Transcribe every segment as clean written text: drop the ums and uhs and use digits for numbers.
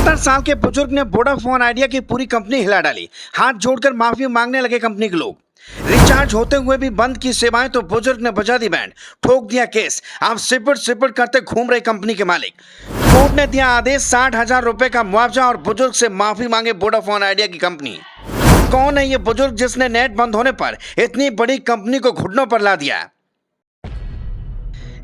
70 साल के बुजुर्ग ने वोडाफोन आइडिया की पूरी कंपनी हिला डाली। हाथ जोड़कर माफी मांगने लगे कंपनी के लोग। रिचार्ज होते हुए भी बंद की सेवाएं तो बुजुर्ग ने बजा दी बैंड, ठोक दिया केस। अब सिपट सिपट करते घूम रहे कंपनी के मालिक। कोर्ट ने दिया आदेश, 60,000 रुपए का मुआवजा और बुजुर्ग से माफी मांगे वोडाफोन आइडिया की कंपनी। कौन है ये बुजुर्ग जिसने नेट बंद होने पर इतनी बड़ी कंपनी को घुटनों पर ला दिया?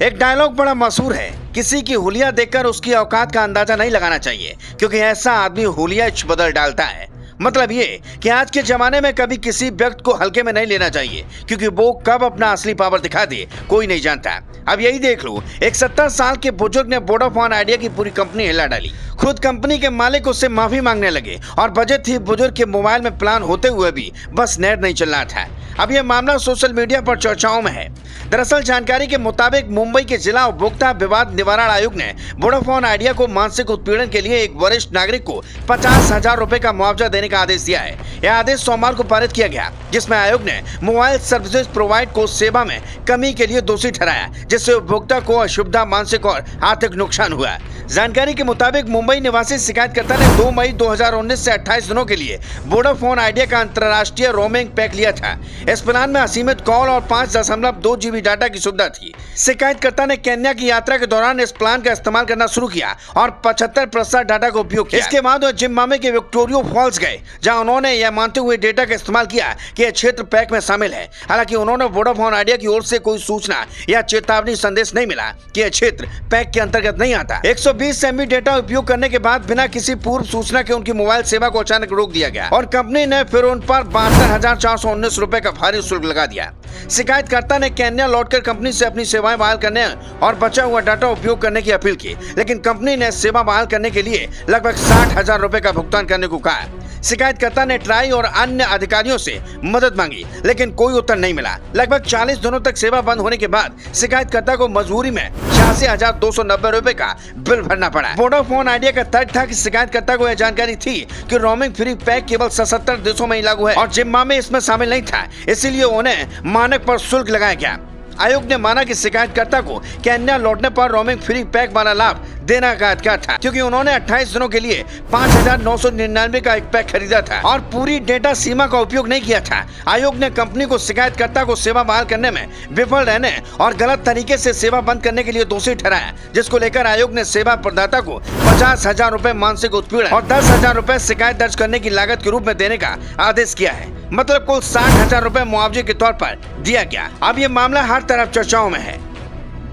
एक डायलॉग बड़ा मशहूर है, किसी की हुलिया देखकर उसकी औकात का अंदाजा नहीं लगाना चाहिए, क्योंकि ऐसा आदमी हुलिया बदल डालता है। मतलब ये कि आज के जमाने में कभी किसी व्यक्ति को हल्के में नहीं लेना चाहिए, क्योंकि वो कब अपना असली पावर दिखा दे कोई नहीं जानता। अब यही देख लो, एक 70 साल के बुजुर्ग ने वोडाफोन आइडिया की पूरी कंपनी हिला डाली। खुद कंपनी के मालिक उससे माफी मांगने लगे और बजट थी बुजुर्ग के मोबाइल में प्लान होते हुए भी बस नेट नहीं चल रहा था। अब यह मामला सोशल मीडिया पर चर्चाओं में है। दरअसल जानकारी के मुताबिक मुंबई के जिला उपभोक्ता विवाद निवारण आयोग ने वोडाफोन आइडिया को मानसिक उत्पीड़न के लिए एक वरिष्ठ नागरिक को 50,000 रुपए का मुआवजा देने का आदेश दिया है। यह आदेश सोमवार को पारित किया गया, जिसमें आयोग ने मोबाइल सर्विसेज प्रोवाइड को सेवा में कमी के लिए दोषी ठहराया, जिससे उपभोक्ता को असुविधा, मानसिक और आर्थिक नुकसान हुआ। जानकारी के मुताबिक मुंबई निवासी शिकायतकर्ता ने 2 मई 2019 से 28 दिनों के लिए वोडाफोन आइडिया का अंतर्राष्ट्रीय रोमिंग पैक लिया था। इस प्लान में असीमित कॉल और 5.2 GB डाटा की सुविधा थी। शिकायतकर्ता ने केन्या की यात्रा के दौरान इस प्लान का इस्तेमाल करना शुरू किया और 75% डाटा का उपयोग किया। इसके बाद वो जिम्बाब्वे के विक्टोरिया फॉल्स गए, जहां उन्होंने यह मानते हुए डेटा का इस्तेमाल किया कि यह क्षेत्र पैक में शामिल है। हालांकि उन्होंने वोडाफोन आइडिया की ओर से कोई सूचना या चेतावनी संदेश नहीं मिला कि यह क्षेत्र पैक के अंतर्गत नहीं आता। 120 MB डेटा उपयोग करने के बाद बिना किसी पूर्व सूचना के उनकी मोबाइल सेवा को अचानक रोक दिया गया और कंपनी ने फिर उन पर 72,419 रुपए का भारी शुल्क लगा दिया। शिकायतकर्ता ने केन्या लौटकर कंपनी से अपनी सेवाएं बहाल करने और बचा हुआ डाटा उपयोग करने की अपील की, लेकिन कंपनी ने सेवा बहाल करने के लिए लगभग 60,000 रुपए का भुगतान करने को कहा। शिकायतकर्ता ने ट्राई और अन्य अधिकारियों से मदद मांगी, लेकिन कोई उत्तर नहीं मिला। लगभग 40 दिनों तक सेवा बंद होने के बाद शिकायतकर्ता को मजबूरी में 86,290 रुपए का बिल भरना पड़ा। वोडाफोन आइडिया का तर्क था कि शिकायतकर्ता को यह जानकारी थी कि रोमिंग फ्री पैक केवल 77 देशों में ही लागू है और जिम्बाब्वे इसमें शामिल नहीं था, इसीलिए उन्हें मानक पर शुल्क लगाया गया। आयोग ने माना कि शिकायतकर्ता को केन्या लौटने पर रोमिंग फ्री पैक वाला लाभ देने का अधिकार था, क्योंकि उन्होंने 28 दिनों के लिए 5,999 का एक पैक खरीदा था और पूरी डेटा सीमा का उपयोग नहीं किया था। आयोग ने कंपनी को शिकायतकर्ता को सेवा बहाल करने में विफल रहने और गलत तरीके से सेवा बंद करने के लिए दोषी ठहराया, जिसको लेकर आयोग ने सेवा प्रदाता को 50,000 रुपए मानसिक उत्पीड़न और 10,000 रुपए शिकायत दर्ज करने की लागत के रूप में देने का आदेश किया है। मतलब कुल 60,000 रुपए मुआवजे के तौर पर दिया गया। अब ये मामला हर तरफ चर्चाओं में है।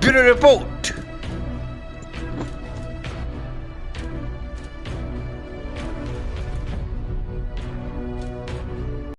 Bureau report.